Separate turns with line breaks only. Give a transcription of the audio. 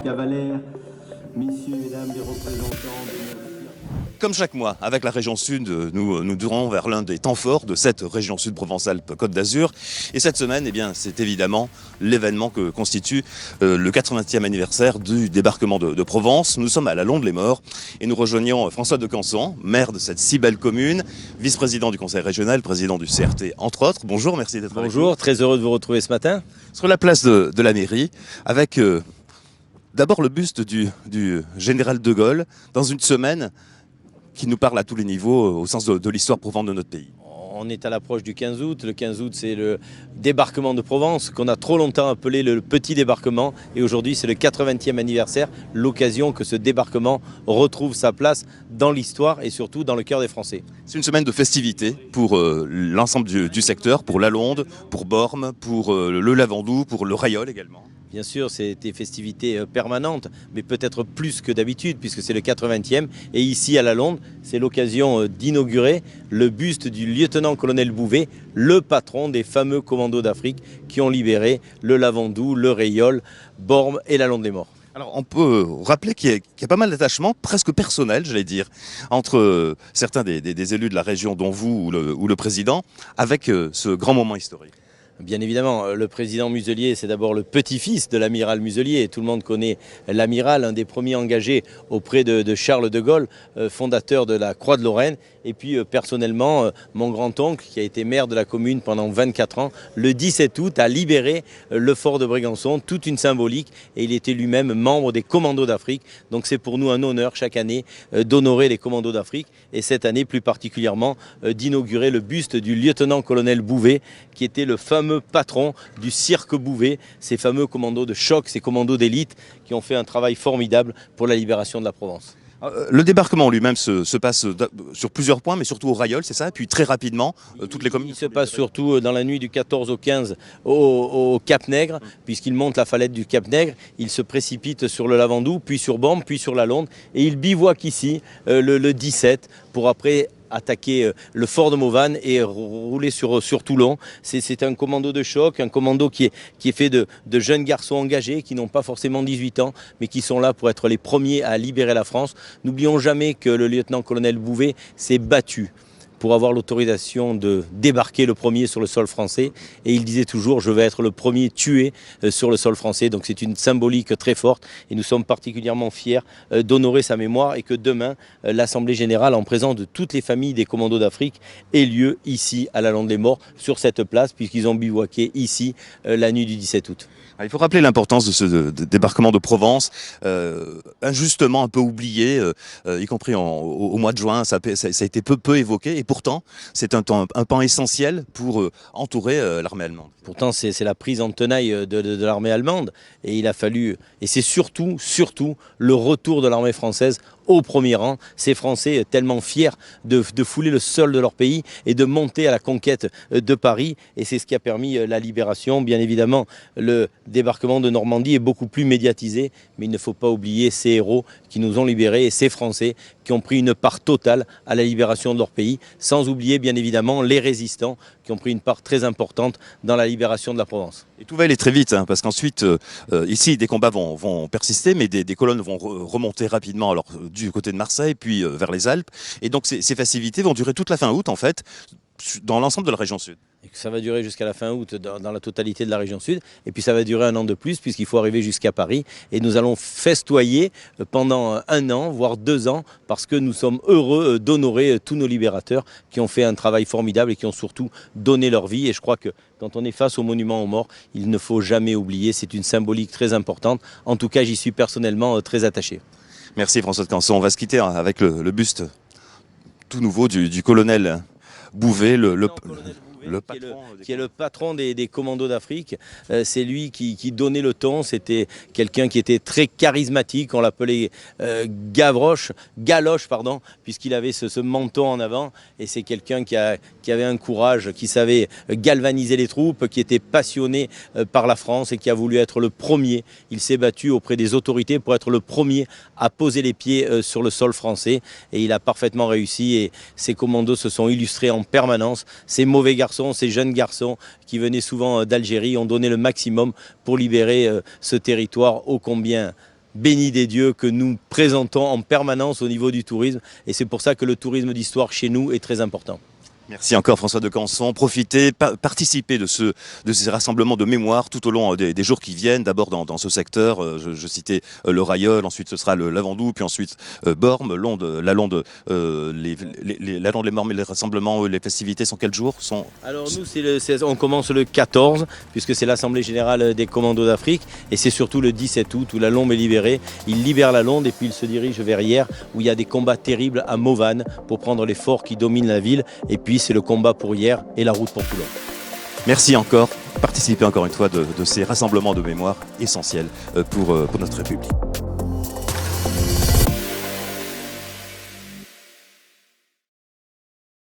Cavalaire, messieurs et dames les représentants
Comme chaque mois, avec la région Sud, nous durons vers l'un des temps forts de cette région Sud Provence-Alpes-Côte d'Azur. Et cette semaine, c'est évidemment l'événement que constitue le 80e anniversaire du débarquement de Provence. Nous sommes à la Londe-les-Morts et nous rejoignons François de Canson, maire de cette si belle commune, vice-président du conseil régional, président du CRT, entre autres. Bonjour, merci d'être avec nous.
Bonjour, très heureux de vous retrouver ce matin.
Sur la place de la mairie, avec d'abord le buste du général de Gaulle, dans une semaine qui nous parle à tous les niveaux au sens de l'histoire profonde de notre pays.
On est à l'approche du 15 août. Le 15 août, c'est le débarquement de Provence, qu'on a trop longtemps appelé le petit débarquement. Et aujourd'hui, c'est le 80e anniversaire, l'occasion que ce débarquement retrouve sa place dans l'histoire et surtout dans le cœur des Français.
C'est une semaine de festivités pour l'ensemble du secteur, pour la Londe, pour Bormes, pour le Lavandou, pour le Rayol également.
Bien sûr, c'est des festivités permanentes, mais peut-être plus que d'habitude, puisque c'est le 80e. Et ici, à la Londe, c'est l'occasion d'inaugurer le buste du lieutenant-colonel Bouvet, le patron des fameux commandos d'Afrique qui ont libéré le Lavandou, le Rayol, Bormes et la Londe-les-Morts.
Alors on peut rappeler qu'il y a pas mal d'attachements, presque personnels, j'allais dire, entre certains des élus de la région, dont vous ou le président, avec ce grand moment historique.
Bien évidemment, le président Muselier, c'est d'abord le petit-fils de l'amiral Muselier. Tout le monde connaît l'amiral, un des premiers engagés auprès de Charles de Gaulle, fondateur de la Croix de Lorraine. Et puis personnellement, mon grand-oncle, qui a été maire de la commune pendant 24 ans, le 17 août a libéré le fort de Brégançon, toute une symbolique. Et il était lui-même membre des commandos d'Afrique. Donc c'est pour nous un honneur chaque année d'honorer les commandos d'Afrique. Et cette année plus particulièrement d'inaugurer le buste du lieutenant-colonel Bouvet, qui était le fameux patron du cirque Bouvet, ces fameux commandos de choc, ces commandos d'élite qui ont fait un travail formidable pour la libération de la Provence.
Le débarquement lui-même se passe sur plusieurs points, mais surtout au Rayol, c'est ça? Et puis très rapidement, toutes les communes...
Il se passe surtout dans la nuit du 14 au 15 au Cap-Nègre, puisqu'il monte la falette du Cap-Nègre, il se précipite sur le Lavandou, puis sur Bormes, puis sur la Londe, et il bivouaque ici le 17 pour après attaquer le fort de Mauvanne et rouler sur Toulon. C'est un commando de choc, un commando qui est fait de jeunes garçons engagés qui n'ont pas forcément 18 ans, mais qui sont là pour être les premiers à libérer la France. N'oublions jamais que le lieutenant-colonel Bouvet s'est battu pour avoir l'autorisation de débarquer le premier sur le sol français. Et il disait toujours, je vais être le premier tué sur le sol français. Donc c'est une symbolique très forte et nous sommes particulièrement fiers d'honorer sa mémoire et que demain, l'Assemblée générale, en présence de toutes les familles des commandos d'Afrique, ait lieu ici, à la Londe-les-Morts, sur cette place, puisqu'ils ont bivouaqué ici la nuit du 17 août.
Il faut rappeler l'importance de ce débarquement de Provence, injustement un peu oublié, y compris au mois de juin, ça a été peu évoqué, et pourtant c'est un pan essentiel pour entourer l'armée allemande.
Pourtant c'est la prise en tenaille de l'armée allemande, et il a fallu, et c'est surtout le retour de l'armée française au premier rang, ces Français tellement fiers de fouler le sol de leur pays et de monter à la conquête de Paris, et c'est ce qui a permis la libération. Bien évidemment, le débarquement de Normandie est beaucoup plus médiatisé, mais il ne faut pas oublier ces héros qui nous ont libérés et ces Français qui ont pris une part totale à la libération de leur pays, sans oublier bien évidemment les résistants qui ont pris une part très importante dans la libération de la Provence.
Et tout va aller très vite, parce qu'ensuite, ici, des combats vont persister, mais des colonnes vont remonter rapidement alors, du côté de Marseille, puis vers les Alpes. Et donc ces festivités vont durer toute la fin août, en fait, dans l'ensemble de la région Sud.
Et que ça va durer jusqu'à la fin août dans la totalité de la région Sud. Et puis ça va durer un an de plus, puisqu'il faut arriver jusqu'à Paris. Et nous allons festoyer pendant un an, voire 2 ans, parce que nous sommes heureux d'honorer tous nos libérateurs qui ont fait un travail formidable et qui ont surtout donné leur vie. Et je crois que quand on est face au monument aux morts, il ne faut jamais oublier. C'est une symbolique très importante. En tout cas, j'y suis personnellement très attaché.
Merci François de Canson. On va se quitter avec le buste tout nouveau du colonel Bouvet,
qui est le patron des commandos d'Afrique. C'est lui qui donnait le ton. C'était quelqu'un qui était très charismatique. On l'appelait Galoche, puisqu'il avait ce menton en avant. Et c'est quelqu'un qui avait un courage, qui savait galvaniser les troupes, qui était passionné par la France et qui a voulu être le premier. Il s'est battu auprès des autorités pour être le premier à poser les pieds sur le sol français. Et il a parfaitement réussi. Et ses commandos se sont illustrés en permanence. Ces mauvais garçons, ces jeunes garçons qui venaient souvent d'Algérie ont donné le maximum pour libérer ce territoire ô combien béni des dieux que nous présentons en permanence au niveau du tourisme. Et c'est pour ça que le tourisme d'histoire chez nous est très important.
Merci encore François de Canson. Profitez, participez de ces rassemblements de mémoire tout au long des jours qui viennent. D'abord dans ce secteur, je citais le Rayol, ensuite ce sera le Lavandou, puis ensuite Bormes, la Londe, les Morts, mais les rassemblements, les festivités sont quels jours sont...
Alors nous, on commence le 14, puisque c'est l'Assemblée Générale des Commandos d'Afrique, et c'est surtout le 17 août où la Londe est libérée. Il libère la Londe et puis il se dirige vers Hyères, où il y a des combats terribles à Mauvanne pour prendre les forts qui dominent la ville, et puis c'est le combat pour Hyères et la route pour Toulon.
Merci encore, participez encore une fois de ces rassemblements de mémoire essentiels pour notre République.